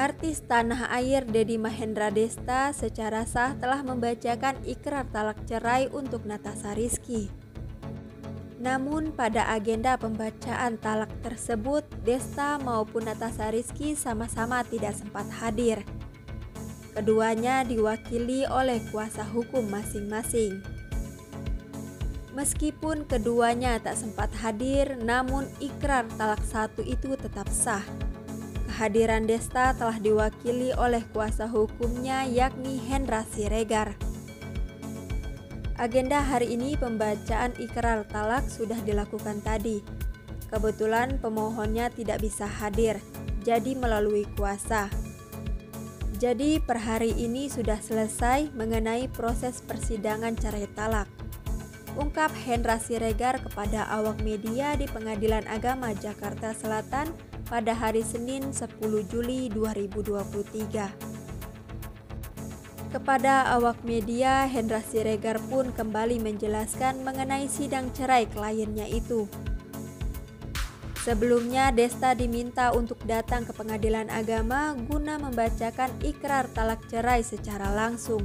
Artis tanah air Dedi Mahendra Desta secara sah telah membacakan ikrar talak cerai untuk Natasha Rizky. Namun pada agenda pembacaan talak tersebut, Desta maupun Natasha Rizky sama-sama tidak sempat hadir. Keduanya diwakili oleh kuasa hukum masing-masing. Meskipun keduanya tak sempat hadir, namun ikrar talak satu itu tetap sah. Kehadiran Desta telah diwakili oleh kuasa hukumnya yakni Hendra Siregar. Agenda hari ini pembacaan ikrar talak sudah dilakukan tadi. Kebetulan pemohonnya tidak bisa hadir, jadi melalui kuasa. Jadi per hari ini sudah selesai mengenai proses persidangan cerai talak, ungkap Hendra Siregar kepada awak media di Pengadilan Agama Jakarta Selatan pada hari Senin 10 Juli 2023. Kepada awak media, Hendra Siregar pun kembali menjelaskan mengenai sidang cerai kliennya itu. Sebelumnya, Desta diminta untuk datang ke Pengadilan Agama guna membacakan ikrar talak cerai secara langsung.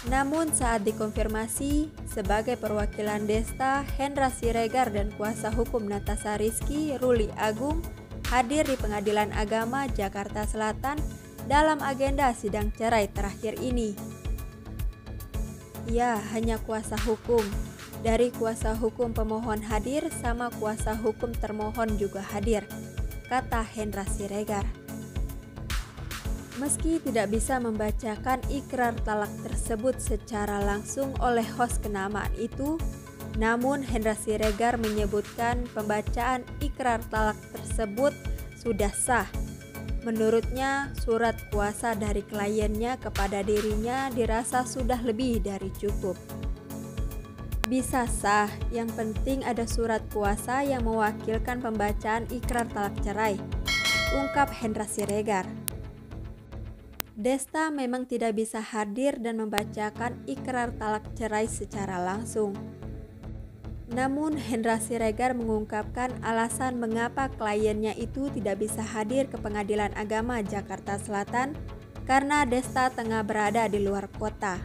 Namun saat dikonfirmasi, sebagai perwakilan Desta, Hendra Siregar dan kuasa hukum Natasha Rizky, Ruli Agung, hadir di Pengadilan Agama Jakarta Selatan dalam agenda sidang cerai terakhir ini. Ya, hanya kuasa hukum. Dari kuasa hukum pemohon hadir sama kuasa hukum termohon juga hadir, kata Hendra Siregar. Meski tidak bisa membacakan ikrar talak tersebut secara langsung oleh host kenamaan itu, namun Hendra Siregar menyebutkan pembacaan ikrar talak tersebut sudah sah. Menurutnya, surat kuasa dari kliennya kepada dirinya dirasa sudah lebih dari cukup. Bisa sah, yang penting ada surat kuasa yang mewakilkan pembacaan ikrar talak cerai, ungkap Hendra Siregar. Desta memang tidak bisa hadir dan membacakan ikrar talak cerai secara langsung. Namun Hendra Siregar mengungkapkan alasan mengapa kliennya itu tidak bisa hadir ke Pengadilan Agama Jakarta Selatan karena Desta tengah berada di luar kota.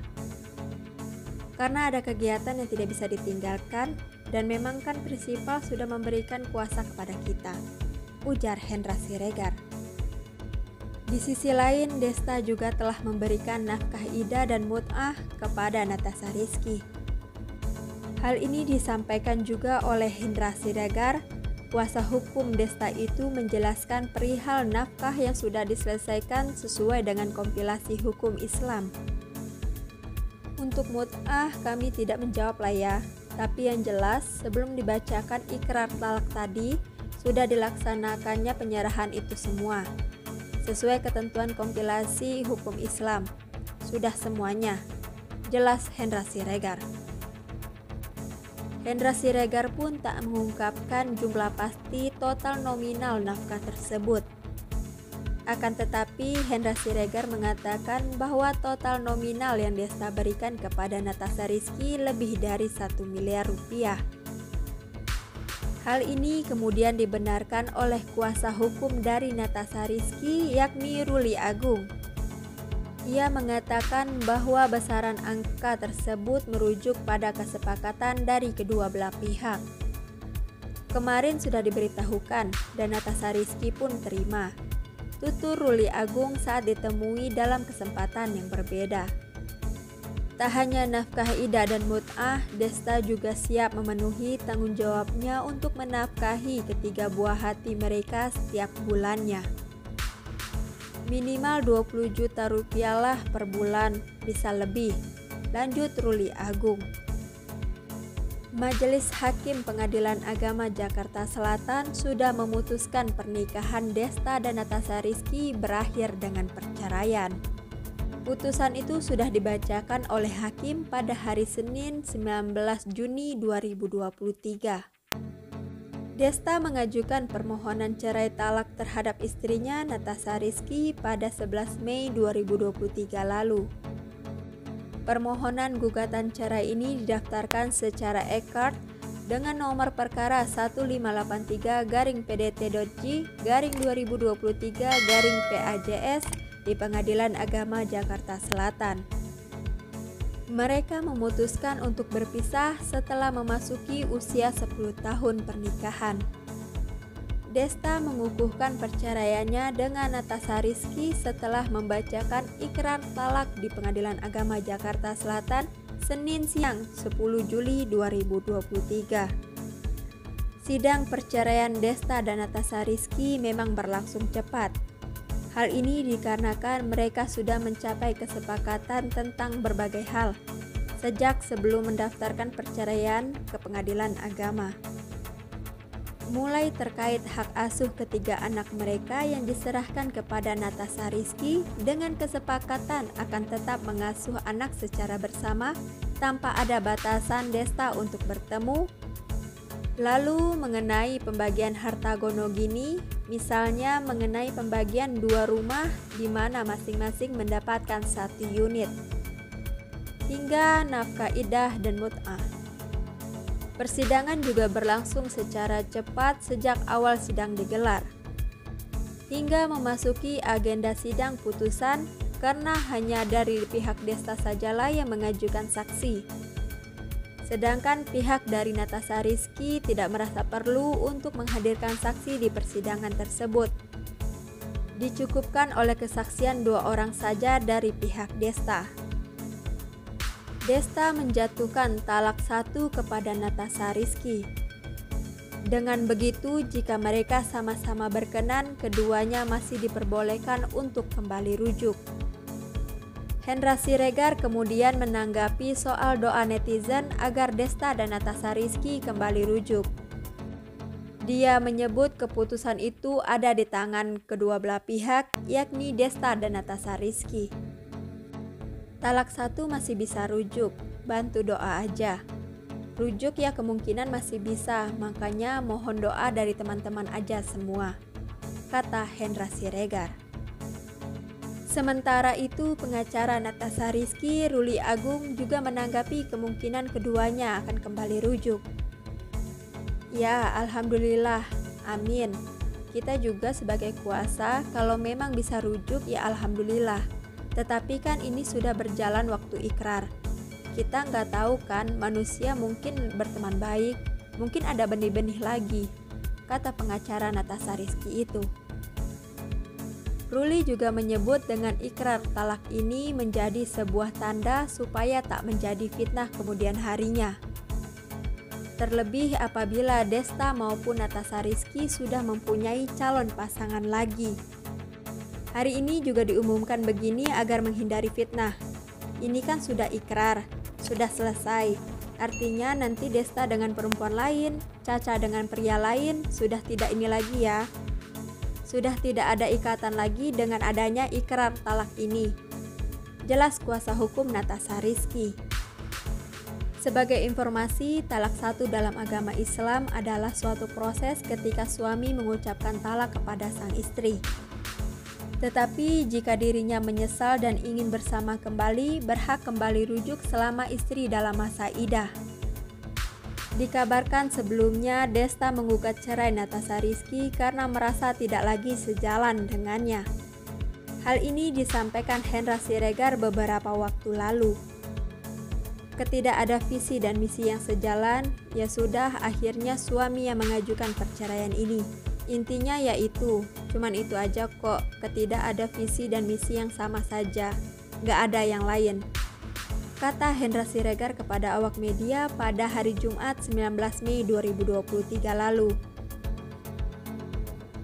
Karena ada kegiatan yang tidak bisa ditinggalkan dan memang kan prinsipal sudah memberikan kuasa kepada kita, ujar Hendra Siregar. Di sisi lain, Desta juga telah memberikan nafkah ida dan mut'ah kepada Natasha Rizky. Hal ini disampaikan juga oleh Hendra Siregar. Kuasa hukum Desta itu menjelaskan perihal nafkah yang sudah diselesaikan sesuai dengan kompilasi hukum Islam. Untuk mut'ah kami tidak menjawab lah ya, tapi yang jelas sebelum dibacakan ikrar talak tadi, sudah dilaksanakannya penyerahan itu semua. Sesuai ketentuan kompilasi hukum Islam, sudah semuanya, jelas Hendra Siregar. Hendra Siregar pun tak mengungkapkan jumlah pasti total nominal nafkah tersebut. Akan tetapi, Hendra Siregar mengatakan bahwa total nominal yang Desta berikan kepada Natasha Rizky lebih dari 1 miliar rupiah. Hal ini kemudian dibenarkan oleh kuasa hukum dari Natasha Rizky yakni Ruli Agung. Ia mengatakan bahwa besaran angka tersebut merujuk pada kesepakatan dari kedua belah pihak. Kemarin sudah diberitahukan dan Natasha Rizky pun terima, tutur Ruli Agung saat ditemui dalam kesempatan yang berbeda. Tak hanya nafkah ida dan mut'ah, Desta juga siap memenuhi tanggung jawabnya untuk menafkahi ketiga buah hati mereka setiap bulannya. Minimal 20 juta rupiah lah per bulan, bisa lebih, lanjut Ruli Agung. Majelis Hakim Pengadilan Agama Jakarta Selatan sudah memutuskan pernikahan Desta dan Natasha Rizky berakhir dengan perceraian. Putusan itu sudah dibacakan oleh hakim pada hari Senin 19 Juni 2023. Desta mengajukan permohonan cerai talak terhadap istrinya Natasha Rizky pada 11 Mei 2023 lalu. Permohonan gugatan cerai ini didaftarkan secara e-card dengan nomor perkara 1583-PDT.J/2023-PAJS di Pengadilan Agama Jakarta Selatan. Mereka memutuskan untuk berpisah setelah memasuki usia 10 tahun pernikahan. Desta mengukuhkan perceraiannya dengan Natasha Rizky setelah membacakan ikrar talak di Pengadilan Agama Jakarta Selatan Senin siang 10 Juli 2023. Sidang perceraian Desta dan Natasha Rizky memang berlangsung cepat. Hal ini dikarenakan mereka sudah mencapai kesepakatan tentang berbagai hal sejak sebelum mendaftarkan perceraian ke Pengadilan Agama. Mulai terkait hak asuh ketiga anak mereka yang diserahkan kepada Natasha Rizky dengan kesepakatan akan tetap mengasuh anak secara bersama tanpa ada batasan Desta untuk bertemu. Lalu mengenai pembagian harta gonogini, misalnya mengenai pembagian 2 rumah di mana masing-masing mendapatkan 1 unit, hingga nafkah iddah dan mut'ah. Persidangan juga berlangsung secara cepat sejak awal sidang digelar, hingga memasuki agenda sidang putusan karena hanya dari pihak Desta sajalah yang mengajukan saksi. Sedangkan pihak dari Natasha Rizky tidak merasa perlu untuk menghadirkan saksi di persidangan tersebut. Dicukupkan oleh kesaksian 2 orang saja dari pihak Desta. Desta menjatuhkan talak 1 kepada Natasha Rizky. Dengan begitu, jika mereka sama-sama berkenan, keduanya masih diperbolehkan untuk kembali rujuk. Hendra Siregar kemudian menanggapi soal doa netizen agar Desta dan Natasha Rizky kembali rujuk. Dia menyebut keputusan itu ada di tangan kedua belah pihak, yakni Desta dan Natasha Rizky. Talak 1 masih bisa rujuk, bantu doa aja. Rujuk ya kemungkinan masih bisa, makanya mohon doa dari teman-teman aja semua, kata Hendra Siregar. Sementara itu, pengacara Natasha Rizky, Ruli Agung, juga menanggapi kemungkinan keduanya akan kembali rujuk. Ya, alhamdulillah, amin. Kita juga sebagai kuasa, kalau memang bisa rujuk ya alhamdulillah. Tetapi kan ini sudah berjalan waktu ikrar. Kita nggak tahu kan, manusia mungkin berteman baik, mungkin ada benih-benih lagi, kata pengacara Natasha Rizky itu. Ruli juga menyebut dengan ikrar talak ini menjadi sebuah tanda supaya tak menjadi fitnah kemudian harinya. Terlebih apabila Desta maupun Natasha Rizky sudah mempunyai calon pasangan lagi. Hari ini juga diumumkan begini agar menghindari fitnah. Ini kan sudah ikrar, sudah selesai. Artinya nanti Desta dengan perempuan lain, Caca dengan pria lain, sudah tidak ini lagi ya. Sudah tidak ada ikatan lagi dengan adanya ikrar talak ini. Jelas kuasa hukum Natasha Rizky. Sebagai informasi, talak 1 dalam agama Islam adalah suatu proses ketika suami mengucapkan talak kepada sang istri. Tetapi jika dirinya menyesal dan ingin bersama kembali, berhak kembali rujuk selama istri dalam masa iddah. Dikabarkan sebelumnya Desta menggugat cerai Natasha Rizky karena merasa tidak lagi sejalan dengannya. Hal ini disampaikan Hendra Siregar beberapa waktu lalu. Ketidak ada visi dan misi yang sejalan, ya sudah akhirnya suami yang mengajukan perceraian ini. Intinya yaitu, cuman itu aja kok, ketidak ada visi dan misi yang sama saja, gak ada yang lain, kata Hendra Siregar kepada awak media pada hari Jumat 19 Mei 2023 lalu.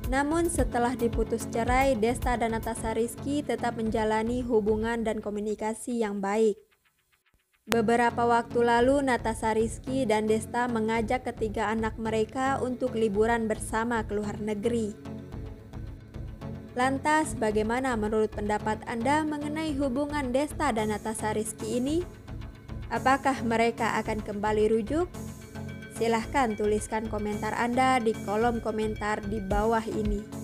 Namun setelah diputus cerai, Desta dan Natasha Rizky tetap menjalani hubungan dan komunikasi yang baik. Beberapa waktu lalu Natasha Rizky dan Desta mengajak ketiga anak mereka untuk liburan bersama ke luar negeri. Lantas bagaimana menurut pendapat Anda mengenai hubungan Desta dan Natasha Rizky ini? Apakah mereka akan kembali rujuk? Silahkan tuliskan komentar Anda di kolom komentar di bawah ini.